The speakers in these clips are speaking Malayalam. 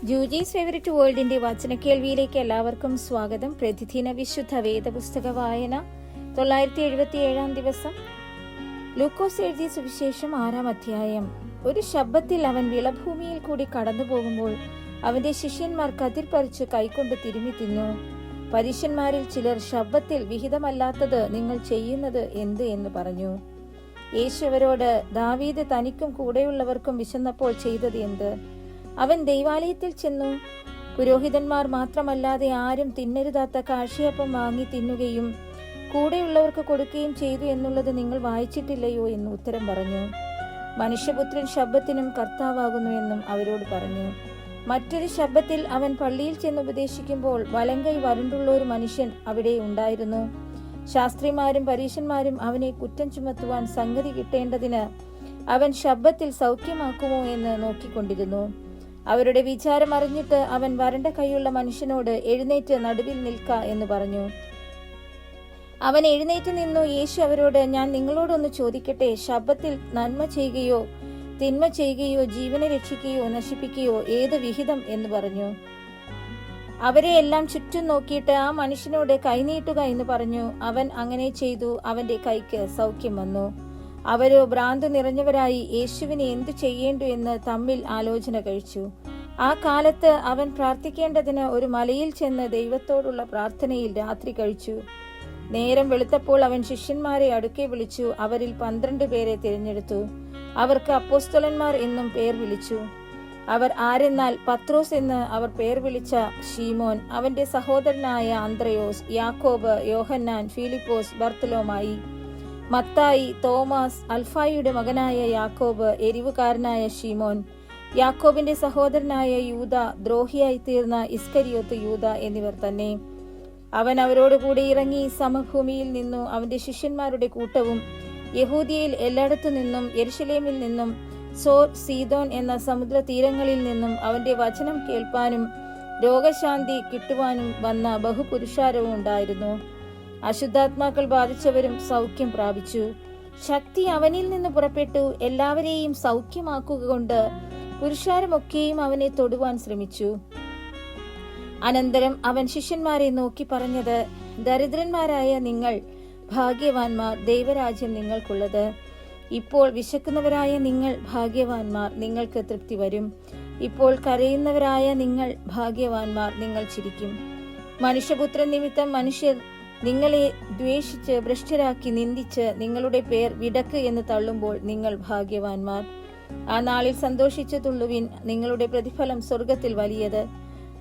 ജൂജീസ് ഫേവറിറ്റ് വേൾഡിന്റെ വചനക്കേൾവിയിലേക്ക് എല്ലാവർക്കും സ്വാഗതം. പ്രതിദിന വിശുദ്ധ വേദപുസ്തക വായന 977 ദിവസം. ലൂക്കോസ് എഴുതിയ സുവിശേഷം 6-ാം അധ്യായം. ഒരു ശബ്ബത്തിൽ അവൻ വിളഭൂമിയിൽ കൂടി കടന്നു പോകുമ്പോൾ അവന്റെ ശിഷ്യന്മാർ കതിർ പറിച്ച് കൈകൊണ്ട് തിരുമ്മി തിന്നു. പരീശന്മാരിൽ ചിലർ, ശബ്ബത്തിൽ വിഹിതമല്ലാത്തത് നിങ്ങൾ ചെയ്യുന്നത് എന്ത് എന്ന് പറഞ്ഞു. യേശു അവരോട്, ദാവീദ് തനിക്കും കൂടെയുള്ളവർക്കും വിശന്നപ്പോൾ ചെയ്തത് എന്ത്? അവൻ ദൈവാലയത്തിൽ ചെന്നു പുരോഹിതന്മാർ മാത്രമല്ലാതെ ആരും തിന്നരുതാത്ത കാഴ്ചയപ്പം വാങ്ങി തിന്നുകയും കൂടെയുള്ളവർക്ക് കൊടുക്കുകയും ചെയ്തു എന്നുള്ളത് നിങ്ങൾ വായിച്ചിട്ടില്ലയോ എന്ന് ഉത്തരം പറഞ്ഞു. മനുഷ്യപുത്രൻ ശബ്ബത്തിനും കർത്താവാകുന്നുവെന്നും അവരോട് പറഞ്ഞു. മറ്റൊരു ശബ്ബത്തിൽ അവൻ പള്ളിയിൽ ചെന്ന് ഉപദേശിക്കുമ്പോൾ വലങ്കൈ വരണ്ടുള്ള ഒരു മനുഷ്യൻ അവിടെ ഉണ്ടായിരുന്നു. ശാസ്ത്രിമാരും പരീശന്മാരും അവനെ കുറ്റം ചുമത്തുവാൻ സംഗതി കിട്ടേണ്ടതിന് അവൻ ശബ്ബത്തിൽ സൗഖ്യമാക്കുമോ എന്ന് നോക്കിക്കൊണ്ടിരുന്നു. അവരുടെ വിചാരം അറിഞ്ഞിട്ട് അവൻ വരണ്ട കൈയുള്ള മനുഷ്യനോട്, എഴുന്നേറ്റ് നടുവിൽ നിൽക്ക എന്ന് പറഞ്ഞു. അവൻ എഴുന്നേറ്റ് നിന്നു. യേശു അവരോട്, ഞാൻ നിങ്ങളോടൊന്ന് ചോദിക്കട്ടെ, ശബ്ബത്തിൽ നന്മ ചെയ്യുകയോ തിന്മ ചെയ്യുകയോ ജീവനെ രക്ഷിക്കുകയോ നശിപ്പിക്കുകയോ ഏത് വിഹിതം എന്ന് പറഞ്ഞു. അവരെ എല്ലാം ചുറ്റും നോക്കിയിട്ട് ആ മനുഷ്യനോട് കൈനീട്ടുക എന്ന് പറഞ്ഞു. അവൻ അങ്ങനെ ചെയ്തു. അവന്റെ കൈക്ക് സൗഖ്യം വന്നു. അവരോ ഭ്രാന്ത് നിറഞ്ഞവരായി യേശുവിനെ എന്തു ചെയ്യേണ്ടു എന്ന് തമ്മിൽ ആലോചന കഴിച്ചു. ആ കാലത്ത് അവൻ പ്രാർത്ഥിക്കേണ്ടതിന് ഒരു മലയിൽ ചെന്ന് ദൈവത്തോടുള്ള പ്രാർത്ഥനയിൽ രാത്രി കഴിച്ചു. നേരം വെളുത്തപ്പോൾ അവൻ ശിഷ്യന്മാരെ അടുക്കെ വിളിച്ചു. അവരിൽ 12 പേരെ തിരഞ്ഞെടുത്തു. അവർക്ക് അപ്പോസ്തലന്മാർ എന്നും പേർ വിളിച്ചു. അവർ ആരെന്നാൽ, പത്രോസ് എന്ന് അവർ പേർ വിളിച്ച ശീമോൻ, അവന്റെ സഹോദരനായ അന്ത്രയോസ്, യാക്കോബ്, യോഹന്നാൻ, ഫിലിപ്പോസ്, ബർത്തലോമായി, മത്തായി, തോമസ്, അൽഫായിയുടെ മകനായ യാക്കോബ്, എരിവുകാരനായ ശീമോൻ, യാക്കോബിന്റെ സഹോദരനായ യൂദ, ദ്രോഹിയായി തീർന്ന ഇസ്കരിയോത്ത് യൂദ എന്നിവർ തന്നെ. അവൻ അവരോടുകൂടി ഇറങ്ങി സമഭൂമിയിൽ നിന്നു. അവന്റെ ശിഷ്യന്മാരുടെ കൂട്ടവും യഹൂദിയയിൽ എല്ലായിടത്തു നിന്നും യെരുശലേമിൽ നിന്നും സോർ, സീദോൻ എന്ന സമുദ്ര തീരങ്ങളിൽ നിന്നും അവന്റെ വചനം കേൾപ്പാനും രോഗശാന്തി കിട്ടുവാനും വന്ന ബഹുപുരുഷാരവും ഉണ്ടായിരുന്നു. അശുദ്ധാത്മാക്കൾ ബാധിച്ചവരും സൗഖ്യം പ്രാപിച്ചു. ശക്തി അവനിൽ നിന്ന് പുറപ്പെട്ടു എല്ലാവരെയും സൗഖ്യമാക്കുക കൊണ്ട് പുരുഷാരമൊക്കെയും അവനെ തൊടുവാൻ ശ്രമിച്ചു. അനന്തരം അവൻ ശിഷ്യന്മാരെ നോക്കി പറഞ്ഞത്, ദരിദ്രന്മാരായ നിങ്ങൾ ഭാഗ്യവാന്മാർ, ദൈവരാജ്യം നിങ്ങൾക്കുള്ളത്. ഇപ്പോൾ വിശക്കുന്നവരായ നിങ്ങൾ ഭാഗ്യവാന്മാർ, നിങ്ങൾക്ക് തൃപ്തി വരും. ഇപ്പോൾ കരയുന്നവരായ നിങ്ങൾ ഭാഗ്യവാന്മാർ, നിങ്ങൾ ചിരിക്കും. മനുഷ്യപുത്രൻ നിമിത്തം മനുഷ്യർ നിങ്ങളെ ദ്വേഷിച്ച് ഭ്രഷ്ടരാക്കി നിന്ദിച്ച് നിങ്ങളുടെ പേർ വിടക്ക് എന്ന് തള്ളുമ്പോൾ നിങ്ങൾ ഭാഗ്യവാന്മാർ. ആ നാളിൽ സന്തോഷിച്ചു തുള്ളുവിൻ, നിങ്ങളുടെ പ്രതിഫലം സ്വർഗത്തിൽ വലിയത്.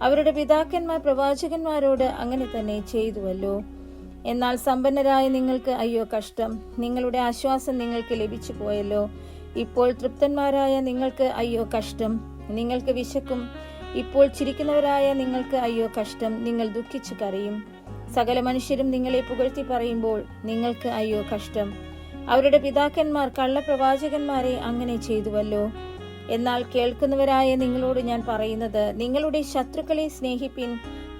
അവരുടെ പിതാക്കന്മാർ പ്രവാചകന്മാരോട് അങ്ങനെ തന്നെ ചെയ്തുവല്ലോ. എന്നാൽ സമ്പന്നരായ നിങ്ങൾക്ക് അയ്യോ കഷ്ടം, നിങ്ങളുടെ ആശ്വാസം നിങ്ങൾക്ക് ലഭിച്ചു പോയല്ലോ. ഇപ്പോൾ തൃപ്തന്മാരായ നിങ്ങൾക്ക് അയ്യോ കഷ്ടം, നിങ്ങൾക്ക് വിശക്കും. ഇപ്പോൾ ചിരിക്കുന്നവരായ നിങ്ങൾക്ക് അയ്യോ കഷ്ടം, നിങ്ങൾ ദുഃഖിച്ചു കരയും. സകല മനുഷ്യരും നിങ്ങളെ പുകഴ്ത്തി പറയുമ്പോൾ നിങ്ങൾക്ക് അയ്യോ കഷ്ടം, അവരുടെ പിതാക്കന്മാർ കള്ളപ്രവാചകന്മാരെ അങ്ങനെ ചെയ്തുവല്ലോ. എന്നാൽ കേൾക്കുന്നവരായ നിങ്ങളോട് ഞാൻ പറയുന്നത്, നിങ്ങളുടെ ശത്രുക്കളെ സ്നേഹിപ്പിൻ,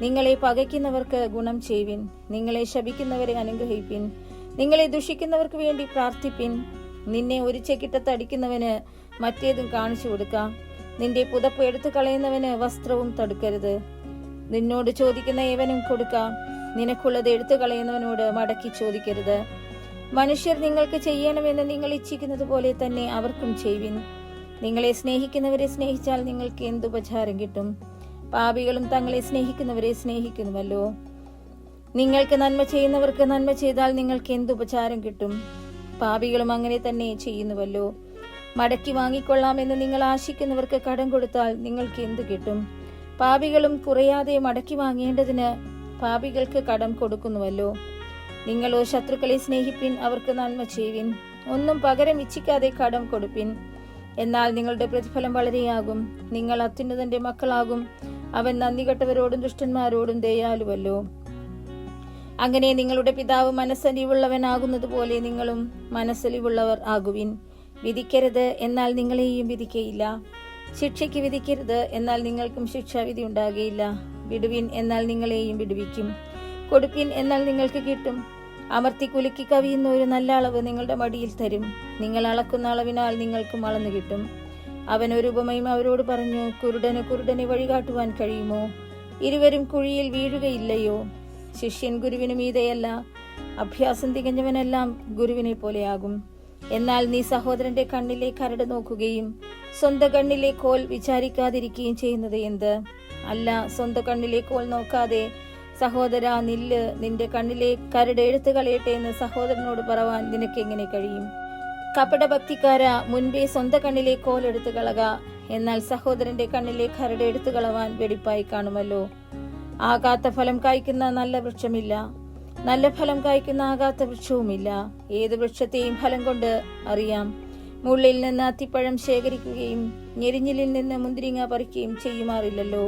നിങ്ങളെ പകയ്ക്കുന്നവർക്ക് ഗുണം ചെയ്യുവിൻ, നിങ്ങളെ ശപിക്കുന്നവരെ അനുഗ്രഹിപ്പിൻ, നിങ്ങളെ ദുഷിക്കുന്നവർക്ക് വേണ്ടി പ്രാർത്ഥിപ്പിൻ. നിന്നെ ഒരു ചെക്കിട്ടത്ത് അടിക്കുന്നവന് മറ്റേതും കാണിച്ചു കൊടുക്കാം. നിന്റെ പുതപ്പ് എടുത്തു കളയുന്നവന് വസ്ത്രവും തടുക്കരുത്. നിന്നോട് ചോദിക്കുന്ന ഏവനും കൊടുക്കാം. നിനക്കുള്ളത് എടുത്തു കളയുന്നവനോട് മടക്കി ചോദിക്കരുത്. മനുഷ്യർ നിങ്ങൾക്ക് ചെയ്യണമെന്ന് നിങ്ങൾ ഇച്ഛിക്കുന്നത് പോലെ തന്നെ അവർക്കും ചെയ്യുവിൻ. നിങ്ങളെ സ്നേഹിക്കുന്നവരെ സ്നേഹിച്ചാൽ നിങ്ങൾക്ക് എന്തുപചാരം കിട്ടും? പാപികളും തങ്ങളെ സ്നേഹിക്കുന്നവരെ സ്നേഹിക്കുന്നുവല്ലോ. നിങ്ങൾക്ക് നന്മ ചെയ്യുന്നവർക്ക് നന്മ ചെയ്താൽ നിങ്ങൾക്ക് എന്തുപചാരം കിട്ടും? പാപികളും അങ്ങനെ തന്നെ ചെയ്യുന്നുവല്ലോ. മടക്കി വാങ്ങിക്കൊള്ളാമെന്ന് നിങ്ങൾ ആശിക്കുന്നവർക്ക് കടം കൊടുത്താൽ നിങ്ങൾക്ക് എന്തു കിട്ടും? പാപികളും കുറയാതെ മടക്കി വാങ്ങേണ്ടതിന് പാപികൾക്ക് കടം കൊടുക്കുന്നുവല്ലോ. നിങ്ങളോ ശത്രുക്കളെ സ്നേഹിപ്പിൻ, അവർക്ക് നന്മ ചെയ്യുവിൻ, ഒന്നും പകരം ഇച്ഛിക്കാതെ കടം കൊടുപ്പിൻ. എന്നാൽ നിങ്ങളുടെ പ്രതിഫലം വളരെയാകും. നിങ്ങൾ അത്യുന്നതന്റെ മക്കളാകും. അവൻ നന്ദികെട്ടവരോടും ദുഷ്ടന്മാരോടും ദയാലുവല്ലോ. അങ്ങനെ നിങ്ങളുടെ പിതാവ് മനസ്സലിവുള്ളവനാകുന്നത് പോലെ നിങ്ങളും മനസ്സലിവുള്ളവർ ആകുവിൻ. വിധിക്കരുത്, എന്നാൽ നിങ്ങളെയും വിധിക്കയില്ല. ശിക്ഷയ്ക്ക് വിധിക്കരുത്, എന്നാൽ നിങ്ങൾക്കും ശിക്ഷാവിധി ഉണ്ടാകുകയില്ല. വിടുവിൻ, എന്നാൽ നിങ്ങളെയും വിടുവിക്കും. കൊടുപ്പിൻ, എന്നാൽ നിങ്ങൾക്ക് കിട്ടും. അമർത്തി കുലുക്കി കവിയുന്ന ഒരു നല്ല അളവ് നിങ്ങളുടെ മടിയിൽ തരും. നിങ്ങൾ അളക്കുന്ന അളവിനാൽ നിങ്ങൾക്കും അളന്നു കിട്ടും. അവൻ ഒരു ഉപമയും അവരോട് പറഞ്ഞു, കുരുടന് കുരുടനെ വഴികാട്ടുവാൻ കഴിയുമോ? ഇരുവരും കുഴിയിൽ വീഴുകയില്ലയോ? ശിഷ്യൻ ഗുരുവിന് മീതെയല്ല, അഭ്യാസം തികഞ്ഞവനെല്ലാം ഗുരുവിനെ പോലെയാകും. എന്നാൽ നീ സഹോദരന്റെ കണ്ണിലെ കരട് നോക്കുകയും സ്വന്തം കണ്ണിലെ കോൽ വിചാരിക്കാതിരിക്കുകയും ചെയ്യുന്നത് എന്ത്? അല്ല, സ്വന്തം കണ്ണിലെ കോൽ നോക്കാതെ സഹോദരാ നില്ല്, നിന്റെ കണ്ണിലെ കരട് എടുത്തു കളയട്ടെ എന്ന് സഹോദരനോട് പറവാൻ നിനക്ക് എങ്ങനെ കഴിയും? കപടഭക്തിക്കാരാ, മുൻപേ സ്വന്തം കണ്ണിലെ കോൽ എടുത്തു കളക, എന്നാൽ സഹോദരന്റെ കണ്ണിലെ കരട് എടുത്തു കളവാൻ വെടിപ്പായി കാണുമല്ലോ. ആകാത്ത ഫലം കായ്ക്കുന്ന നല്ല വൃക്ഷമില്ല, നല്ല ഫലം കായ്ക്കുന്ന ആകാത്ത വൃക്ഷവുമില്ല. ഏത് വൃക്ഷത്തെയും ഫലം കൊണ്ട് അറിയാം. മുള്ളിൽ നിന്ന് അത്തിപ്പഴം ശേഖരിക്കുകയും ഞെരിഞ്ഞിലിൽ നിന്ന് മുന്തിരിങ്ങ പറിക്കുകയും ചെയ്യുമാറില്ലല്ലോ.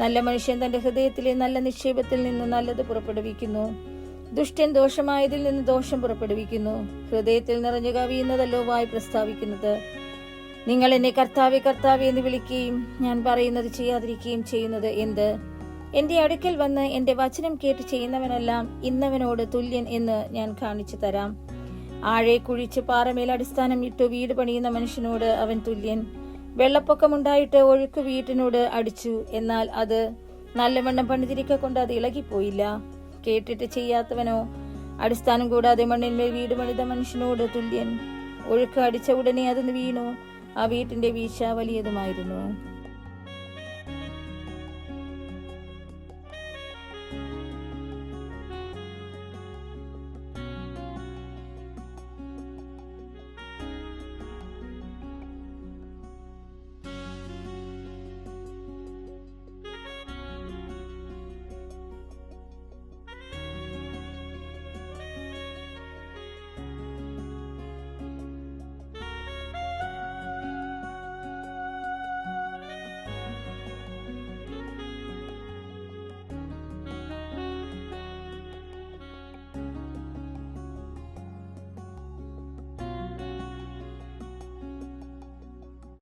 നല്ല മനുഷ്യൻ തന്റെ ഹൃദയത്തിലെ നല്ല നിക്ഷേപത്തിൽ നിന്ന് നല്ലത് പുറപ്പെടുവിക്കുന്നു, ദുഷ്ടൻ ദോഷമായതിൽ നിന്ന് ദോഷം പുറപ്പെടുവിക്കുന്നു. ഹൃദയത്തിൽ നിറഞ്ഞു കവിയുന്നതല്ലോ വായ് പ്രസ്താവിക്കുന്നത്. നിങ്ങൾ എന്നെ കർത്താവേ കർത്താവേ എന്ന് വിളിക്കുകയും ഞാൻ പറയുന്നത് ചെയ്യാതിരിക്കുകയും ചെയ്യുന്നത് എന്ത്? എന്റെ അടുക്കൽ വന്ന് എന്റെ വചനം കേട്ട് ചെയ്യുന്നവനെല്ലാം ഇന്നവനോട് തുല്യൻ എന്ന് ഞാൻ കാണിച്ചു തരാം. ആഴെ കുഴിച്ച് പാറമേൽ അടിസ്ഥാനം ഇട്ടു വീട് പണിയുന്ന മനുഷ്യനോട് അവൻ തുല്യൻ. വെള്ളപ്പൊക്കമുണ്ടായിട്ട് ഒഴുക്ക് വീട്ടിനോട് അടിച്ചു, എന്നാൽ അത് നല്ലവണ്ണം പണിതിരിക്ക കൊണ്ട് അത് ഇളകിപ്പോയില്ല. കേട്ടിട്ട് ചെയ്യാത്തവനോ അടിസ്ഥാനം കൂടാതെ മണ്ണിന്മേൽ വീട് പണിത മനുഷ്യനോട് തുല്യൻ. ഒഴുക്ക് അടിച്ച ഉടനെ അത് വീണു, ആ വീട്ടിന്റെ വീഴ്ച വലിയതുമായിരുന്നു.